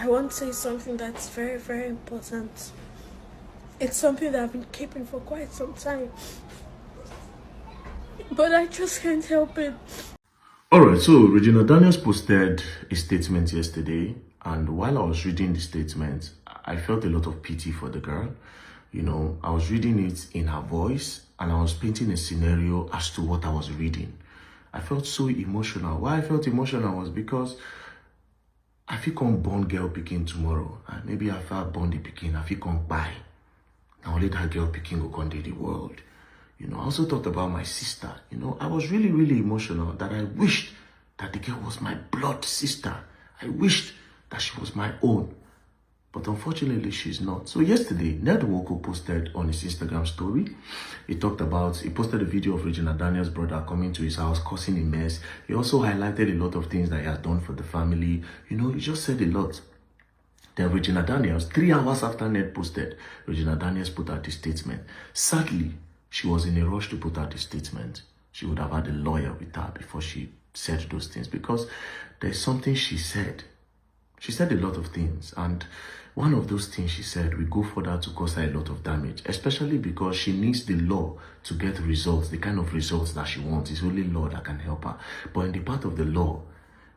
I want to say something that's very, very important. It's something that I've been keeping for quite some time, but I just can't help it. Alright, so Regina Daniels posted a statement yesterday, and while I was reading the statement, I felt a lot of pity for the girl. You know, I was reading it in her voice, and I was painting a scenario as to what I was reading. I felt so emotional. Why I felt emotional was because I feel come born girl picking tomorrow, and maybe after I born the picking, I feel come buy. Now only that girl picking go come to the world. You know, I also thought about my sister. You know, I was really, really emotional that I wished that the girl was my blood sister. I wished that she was my own. But unfortunately, she's not. So yesterday, Ned Woko posted on his Instagram story. He posted a video of Regina Daniels' brother coming to his house, causing a mess. He also highlighted a lot of things that he has done for the family. You know, he just said a lot. Then Regina Daniels, 3 hours after Ned posted, Regina Daniels put out this statement. Sadly, she was in a rush to put out the statement. She would have had a lawyer with her before she said those things, because there's something she said. She said a lot of things, and one of those things she said will go further to cause her a lot of damage, especially because she needs the law to get results, the kind of results that she wants. It's only law that can help her. But in the part of the law,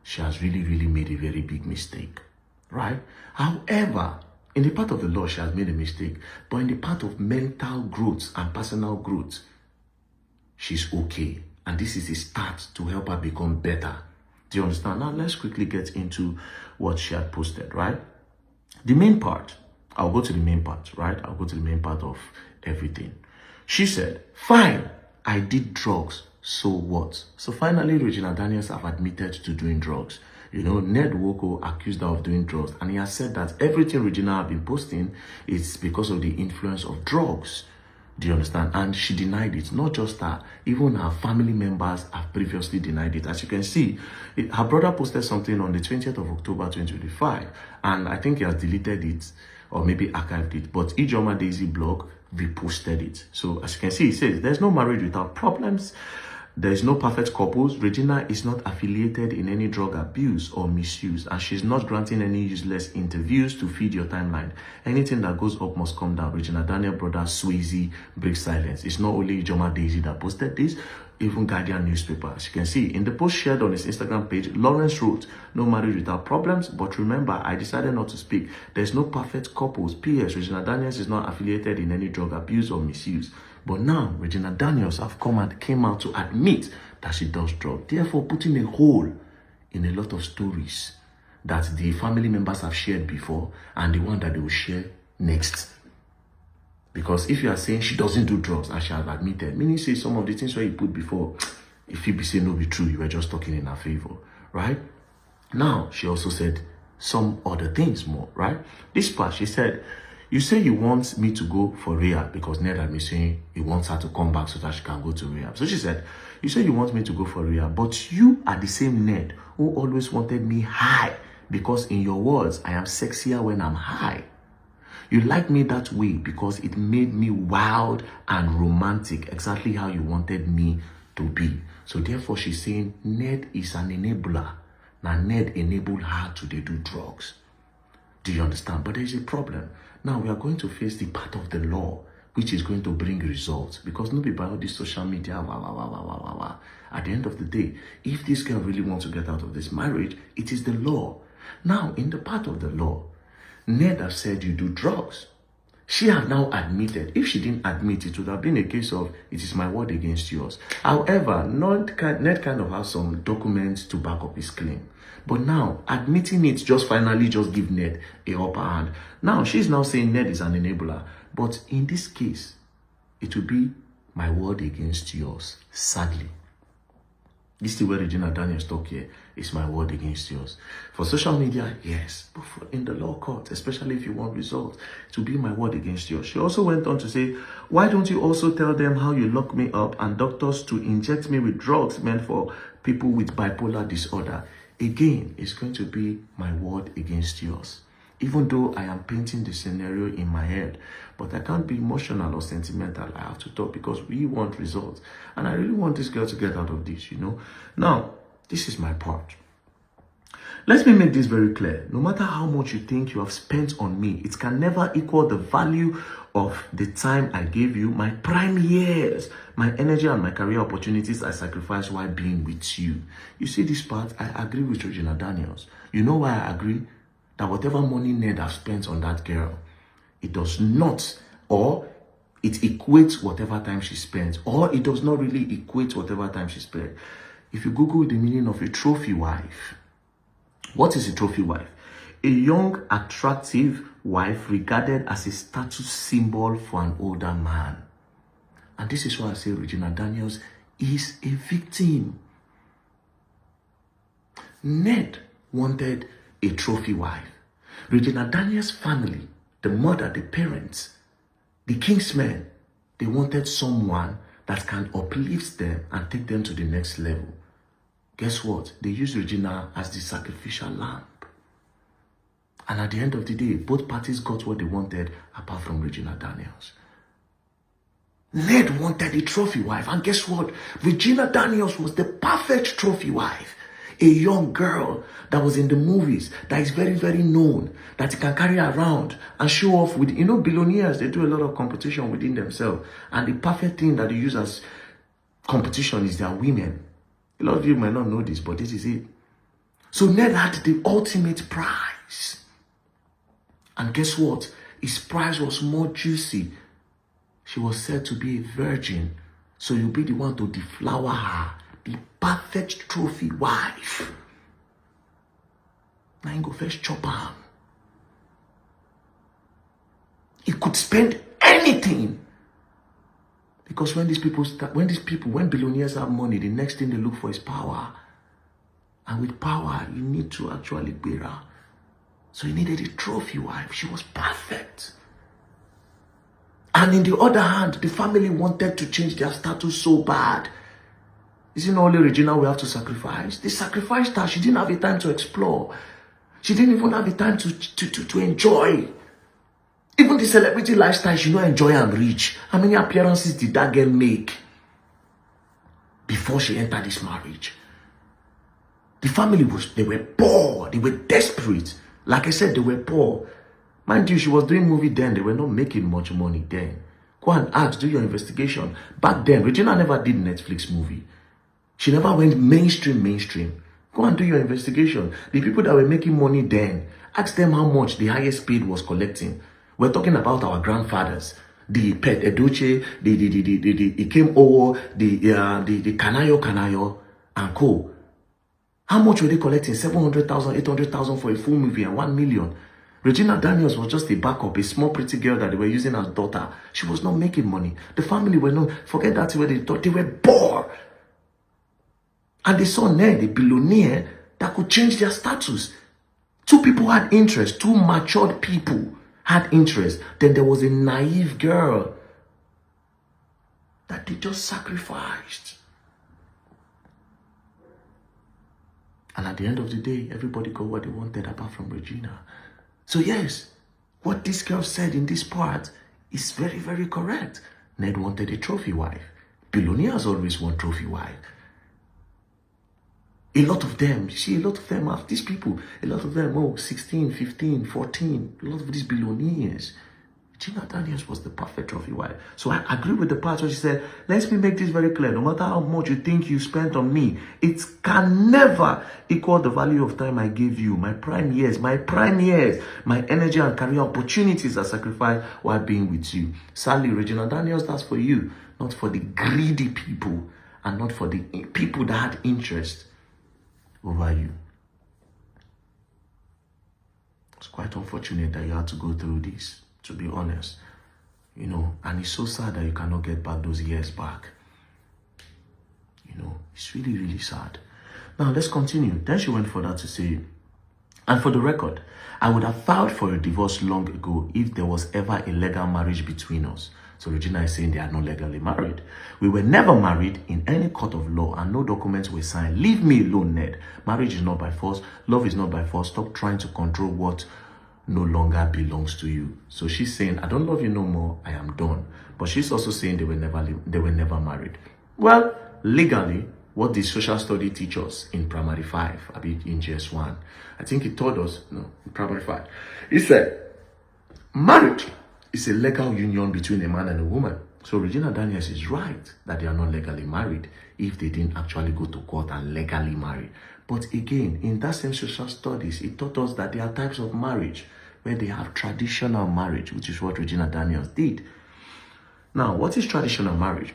she has really, really made a very big mistake, right? However, in the part of the law, she has made a mistake, but in the part of mental growth and personal growth, she's okay. And this is a start to help her become better. Do you understand? Now, let's quickly get into what she had posted, right? The main part, I'll go to the main part, right? I'll go to the main part of everything. She said, fine, I did drugs, so what? So finally, Regina Daniels have admitted to doing drugs. You know, Ned Woko accused her of doing drugs, and he has said that everything Regina have been posting is because of the influence of drugs. Do you understand? And she denied it. Not just her, even her family members have previously denied it. As you can see, her brother posted something on the 20th of October 2025, and I think he has deleted it or maybe archived it. But Ijoma Daisy blog reposted it. So as you can see, it says, there's no marriage without problems. There is no perfect couples. Regina is not affiliated in any drug abuse or misuse, and she's not granting any useless interviews to feed your timeline. Anything that goes up must come down. Regina Daniel brother Swayze breaks silence. It's not only Joma Daisy that posted this, even Guardian newspaper. As you can see, in the post shared on his Instagram page, Lawrence wrote, no marriage without problems, but remember, I decided not to speak. There's no perfect couples. P.S. Regina Daniels is not affiliated in any drug abuse or misuse. But now, Regina Daniels came out to admit that she does drugs, therefore putting a hole in a lot of stories that the family members have shared before and the one that they will share next. Because if you are saying she doesn't do drugs and she has admitted, meaning say some of the things where you put before, if you be saying no be true, you were just talking in her favor, right? Now, she also said some other things more, right? This part, she said, you say you want me to go for rehab because Ned had been saying he wants her to come back so that she can go to rehab. So she said, you say you want me to go for rehab, but you are the same Ned who always wanted me high because in your words, I am sexier when I'm high. You like me that way because it made me wild and romantic, exactly how you wanted me to be. So therefore, she's saying Ned is an enabler. Now, Ned enabled her to do drugs. Do you understand? But there is a problem. Now, we are going to face the part of the law, which is going to bring results. Because nobody by all this social media, At the end of the day, if this girl really wants to get out of this marriage, it is the law. Now, in the part of the law, Ned has said you do drugs. She has now admitted. If she didn't admit, it would have been a case of, it is my word against yours. However, Ned kind of has some documents to back up his claim. But now, admitting it finally give Ned a upper hand. Now, she's now saying Ned is an enabler. But in this case, it will be my word against yours, sadly. This is the way Regina Daniels talk here. It's my word against yours. For social media, yes. But in the law court, especially if you want results, it will be my word against yours. She also went on to say, why don't you also tell them how you lock me up and doctors to inject me with drugs meant for people with bipolar disorder? Again, it's going to be my word against yours. Even though I am painting the scenario in my head, but I can't be emotional or sentimental. I have to talk because we want results. And I really want this girl to get out of this, you know. Now, this is my part. Let me make this very clear. No matter how much you think you have spent on me, it can never equal the value of the time I gave you, my prime years, my energy and my career opportunities I sacrificed while being with you. You see this part? I agree with Regina Daniels. You know why I agree? That whatever money Ned has spent on that girl, it does not, or it equates whatever time she spent, or it does not really equate whatever time she spent. If you Google the meaning of a trophy wife, what is a trophy wife? A young, attractive wife regarded as a status symbol for an older man. And this is why I say Regina Daniels is a victim. Ned wanted a trophy wife. Regina Daniels' family, the mother, the parents, the kingsmen, they wanted someone that can uplift them and take them to the next level. Guess what? They used Regina as the sacrificial lamb. And at the end of the day, both parties got what they wanted, apart from Regina Daniels. Ned wanted a trophy wife, and guess what? Regina Daniels was the perfect trophy wife. A young girl that was in the movies, that is very, very known, that you can carry around and show off with. You know, billionaires, they do a lot of competition within themselves. And the perfect thing that they use as competition is their women. A lot of you might not know this, but this is it. So Ned had the ultimate prize. And guess what? His prize was more juicy. She was said to be a virgin. So you'll be the one to deflower her. The perfect trophy wife. Now you go first chop her. He could spend anything. Because when billionaires have money, the next thing they look for is power. And with power, you need to actually bear her. So he needed a trophy wife. She was perfect. And in the other hand, the family wanted to change their status so bad. Isn't only Regina we have to sacrifice? They sacrificed her. She didn't have the time to explore. She didn't even have the time to enjoy. Even the celebrity lifestyle, she don't enjoy and reach. How many appearances did that girl make before she entered this marriage? The family they were poor. They were desperate. Like I said, they were poor. Mind you, she was doing movie then. They were not making much money then. Go and ask, do your investigation. Back then, Regina never did Netflix movie. She never went mainstream. Go and do your investigation. The people that were making money then, ask them how much the highest paid was collecting. We're talking about our grandfathers. The Pet Edoche, the Ikem Owo, the Kanayo, and co. How much were they collecting? 700,000, 800,000 for a full movie and 1 million. Regina Daniels was just a backup, a small pretty girl that they were using as daughter. She was not making money. The family were not, forget that where they thought they were poor. And they saw Ned, a billionaire, that could change their status. Two people had interest, two matured people had interest. Then there was a naive girl that they just sacrificed. And at the end of the day, everybody got what they wanted apart from Regina. So yes, what this girl said in this part is very, very correct. Ned wanted a trophy wife. Billionaires always want trophy wife. A lot of them, you see, a lot of them have these people, a lot of them, 16, 15, 14, a lot of these billionaires. Regina Daniels was the perfect trophy wife. So I agree with the part where she said, let me make this very clear. No matter how much you think you spent on me, it can never equal the value of time I gave you. My prime years, my energy and career opportunities I sacrificed while being with you. Sadly, Regina Daniels, that's for you, not for the greedy people and not for the people that had interest over you. It's quite unfortunate that you had to go through this, to be honest. You know, and it's so sad that you cannot get back those years back. You know, it's really, really sad. Now, let's continue. Then she went further to say, and for the record, I would have filed for a divorce long ago if there was ever a legal marriage between us. So Regina is saying they are not legally married. We were never married in any court of law and no documents were signed. Leave me alone, Ned. Marriage is not by force. Love is not by force. Stop trying to control what no longer belongs to you. So she's saying, I don't love you no more. I am done. But she's also saying they were never married. Well, legally, what the social study teachers in primary 5, I mean in GS1, I think he told us, no, in primary 5. He said, marriage is a legal union between a man and a woman. So Regina Daniels is right that they are not legally married if they didn't actually go to court and legally marry. But again, in that same social studies, it taught us that there are types of marriage where they have traditional marriage, which is what Regina Daniels did. Now, what is traditional marriage?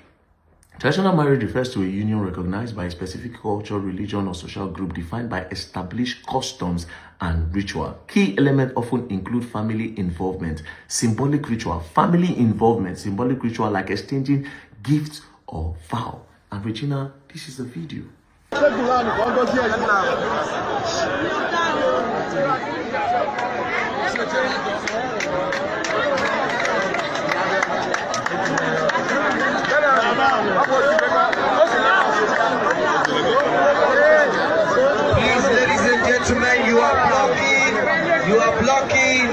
Traditional marriage refers to a union recognized by a specific culture, religion, or social group defined by established customs and ritual. Key elements often include family involvement, symbolic ritual, symbolic ritual like exchanging gifts or vow. And Regina, this is the video. Please, ladies and gentlemen, you are blocking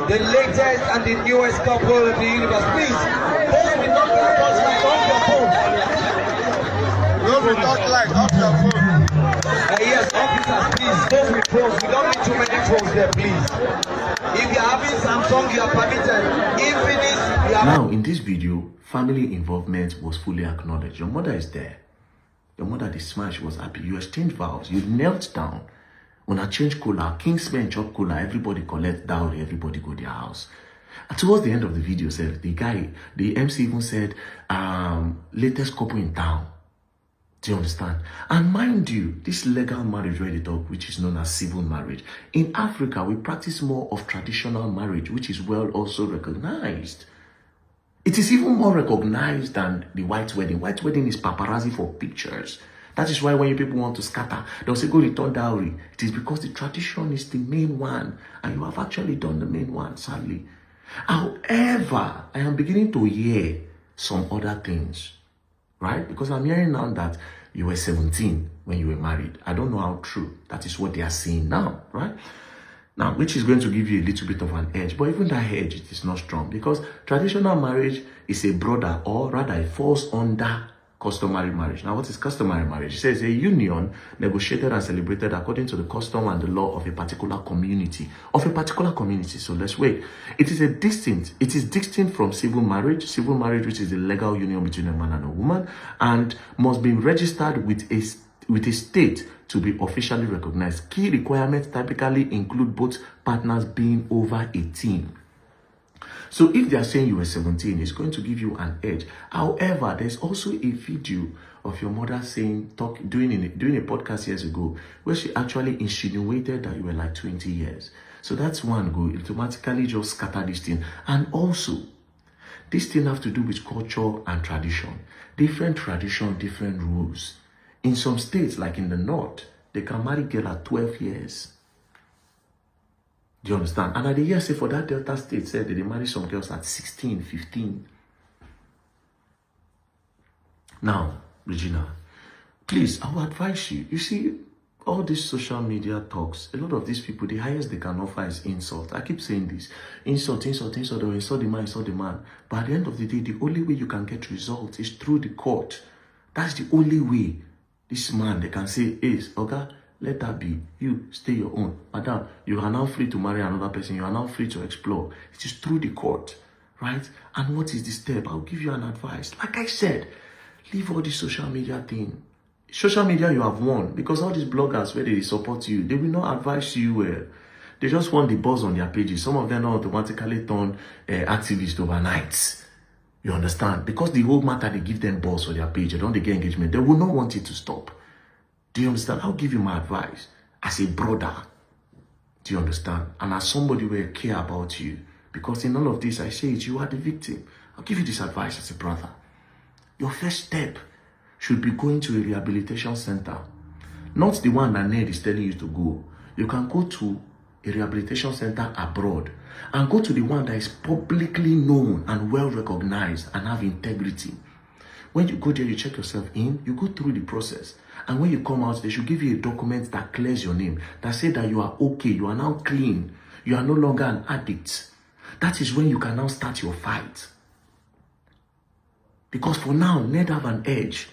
the latest and the newest couple of the universe. Please, those with not your phone. Those with not off your phone. Yes, officers, please, those with phones, we don't need too many phones there, please. If you're having Samsung, you are permitted. Infinix, you are... Now, in this video, family involvement was fully acknowledged. Your mother is there. Your mother, the smash, was happy. You exchanged vows. You knelt down. When I change cola, Kingsmen chop cola, everybody collect dowry, everybody go their house. And towards the end of the video, said the MC even said, latest couple in town. Do you understand? And mind you, this legal marriage where they talk, which is known as civil marriage, in Africa, we practice more of traditional marriage, which is well also recognized. It is even more recognized than the white wedding. White wedding is paparazzi for pictures. That is why when people want to scatter, they'll say, go return dowry. It is because the tradition is the main one, and you have actually done the main one, sadly. However, I am beginning to hear some other things, right? Because I'm hearing now that you were 17 when you were married. I don't know how true. That is what they are saying now, right? Now, which is going to give you a little bit of an edge. But even that edge, it is not strong. Because traditional marriage is a broader, or rather it falls under customary marriage. Now, what is customary marriage? It says a union negotiated and celebrated according to the custom and the law of a particular community. So let's wait. It is distinct from civil marriage. Civil marriage, which is a legal union between a man and a woman, and must be registered with a state to be officially recognized. Key requirements typically include both partners being over 18. So if they are saying you were 17, it's going to give you an edge. However, there's also a video of your mother saying, doing a podcast years ago, where she actually insinuated that you were like 20 years. So that's one go. It automatically just scatter this thing. And also, this thing have to do with culture and tradition. Different tradition, different rules. In some states, like in the north, they can marry girl at 12 years. Do you understand? And at the year, say for that Delta state, said that they marry some girls at 16, 15. Now, Regina, please, I will advise you. You see, all these social media talks, a lot of these people, the highest they can offer is insult. I keep saying this. Insult, they will insult the man. But at the end of the day, the only way you can get results is through the court. That's the only way. This man, they can say, okay, let that be. You stay your own. Madam, you are now free to marry another person. You are now free to explore. It is through the court, right? And what is the step? I'll give you an advice. Like I said, leave all this social media thing. Social media, you have won. Because all these bloggers, where they support you, they will not advise you well. They just want the buzz on their pages. Some of them now automatically turn activists overnight. You understand? Because the whole matter, they give them buzz on their page. They don't get engagement. They will not want it to stop. Do you understand? I'll give you my advice as a brother. Do you understand? And as somebody who care about you. Because in all of this, I say it, you are the victim. I'll give you this advice as a brother. Your first step should be going to a rehabilitation center. Not the one that Ned is telling you to go. You can go to a rehabilitation center abroad and go to the one that is publicly known and well recognized and have integrity. When you go there, you check yourself in, you go through the process. And when you come out, they should give you a document that clears your name, that says that you are okay, you are now clean, you are no longer an addict. That is when you can now start your fight. Because for now, Ned have an edge.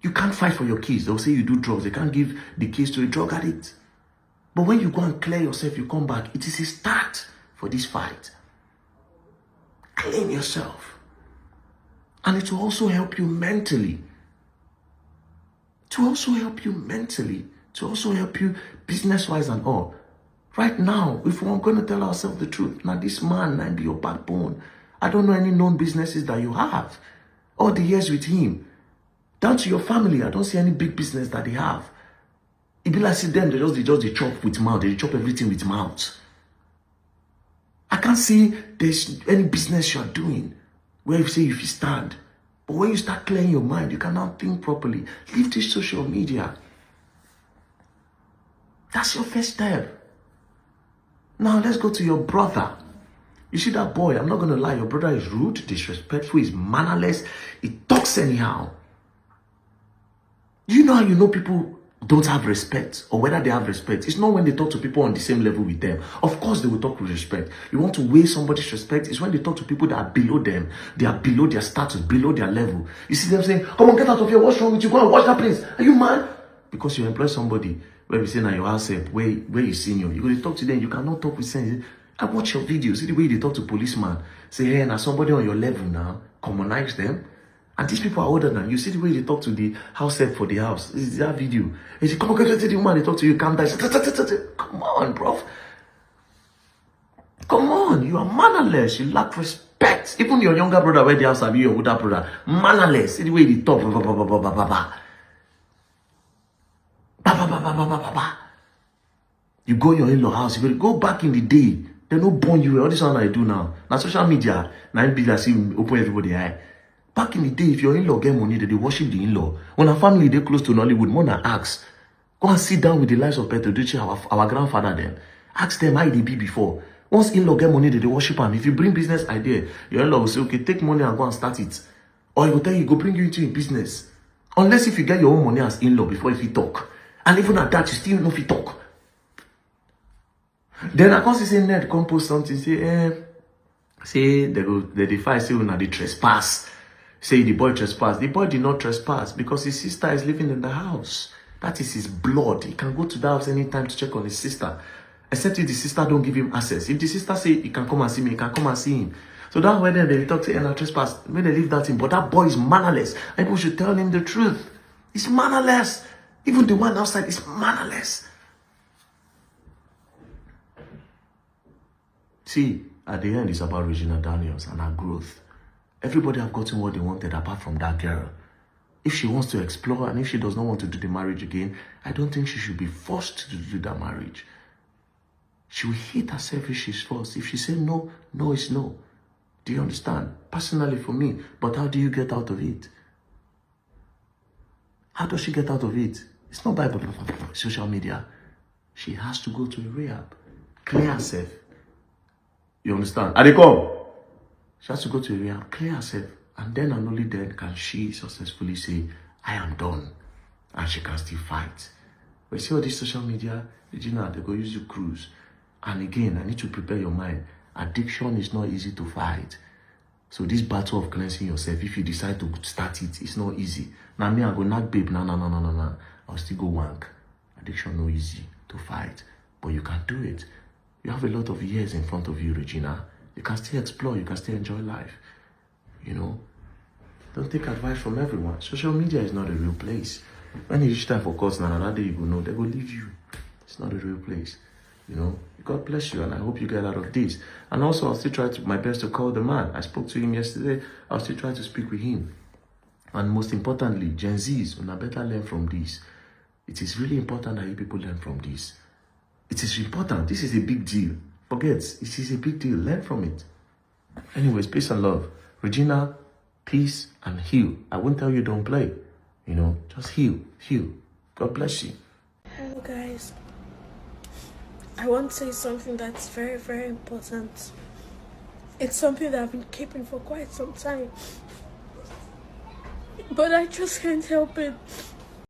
You can't fight for your kids. They'll say you do drugs. They can't give the kids to a drug addict. But when you go and clear yourself, you come back. It is a start for this fight. Clean yourself. And it will also help you mentally. To also help you mentally. To also help you business-wise and all. Right now, if we're going to tell ourselves the truth, now this man might be your backbone. I don't know any known businesses that you have. All the years with him. Down to your family, I don't see any big business that they have. It be like, see them, they just chop with mouth. They chop everything with mouth. I can't see there's any business you're doing where you say if you stand. But when you start clearing your mind, you cannot think properly. Leave this social media. That's your first step. Now let's go to your brother. You see that boy, I'm not going to lie, your brother is rude, disrespectful, he's mannerless, he talks anyhow. You know how you know people don't have respect, or whether they have respect? It's not when they talk to people on the same level with them. Of course they will talk with respect. You want to weigh somebody's respect, it's when they talk to people that are below them. They are below their status, below their level. You see them saying, come on, get out of here, what's wrong with you? Go and watch that place. Are you mad? Because you employ somebody, where we say now your house help, where you senior. You go to talk to them, you cannot talk with sense. I watch your videos, see the way they talk to policeman. Say, hey, now somebody on your level now, commonize them. And these people are older than you. See the way they talk to the house help for the house. This is that video. They say, come on, get to the woman, they talk to you, calm down. Come on, bro. Come on, you are mannerless. You lack respect. Even your younger brother, where they have to be your older brother, mannerless. See the way they talk. You go in your in-law house, you go back in the day. They don't born you. All this one I do now. Now social media, now be like see open everybody eye. Back in the day, if your in-law get money, they worship the in-law. When a family they close to Nollywood, Mona asks, go and sit down with the lives of Peter Duce, our grandfather then. Ask them how they be before. Once in-law get money, they worship him. If you bring business idea, your in-law will say, okay, take money and go and start it. Or he will tell you, go bring you into a business. Unless if you get your own money as in-law before if you talk. And even at that, you still know if you talk. Then I can't say Ned come post something, say they fight, say when they trespass. Say the boy trespass. The boy did not trespass because his sister is living in the house. That is his blood. He can go to the house anytime to check on his sister. Except if the sister don't give him access. If the sister say he can come and see me, he can come and see him. So that's why then they talk to Anna trespass. When they leave that in, but that boy is mannerless. And people should tell him the truth. He's mannerless. Even the one outside is mannerless. See, at the end, it's about Regina Daniels and her growth. Everybody have gotten what they wanted apart from that girl. If she wants to explore and if she does not want to do the marriage again, I don't think she should be forced to do that marriage. She will hate herself if she's forced. If she says no, no is no. Do you understand? Personally for me. But how do you get out of it? How does she get out of it? It's not by social media. She has to go to a rehab. Clear herself. You understand? And they come. She has to go to a rehab, clear herself. And then and only then can she successfully say, I am done. And she can still fight. But you see all this social media, Regina, they go use you cruise. And again, I need to prepare your mind. Addiction is not easy to fight. So this battle of cleansing yourself, if you decide to start it, it's not easy. Now me, I go knock babe, no. I'll still go wank. Addiction no easy to fight. But you can do it. You have a lot of years in front of you, Regina. You can still explore, you can still enjoy life. You know? Don't take advice from everyone. Social media is not a real place. When you reach time for course, now another day you will know, they will leave you. It's not a real place. You know? God bless you, and I hope you get out of this. And also, I'll still try my best to call the man. I spoke to him yesterday. I'll still try to speak with him. And most importantly, Gen Zs, when I better learn from this. It is really important that you people learn from this. It is important. This is a big deal. Forget, it is a big deal. Learn from it. Anyways, peace and love. Regina, peace and heal. I won't tell you don't play. You know, just heal. God bless you. Hello guys. I want to say something that's very, very important. It's something that I've been keeping for quite some time. But I just can't help it.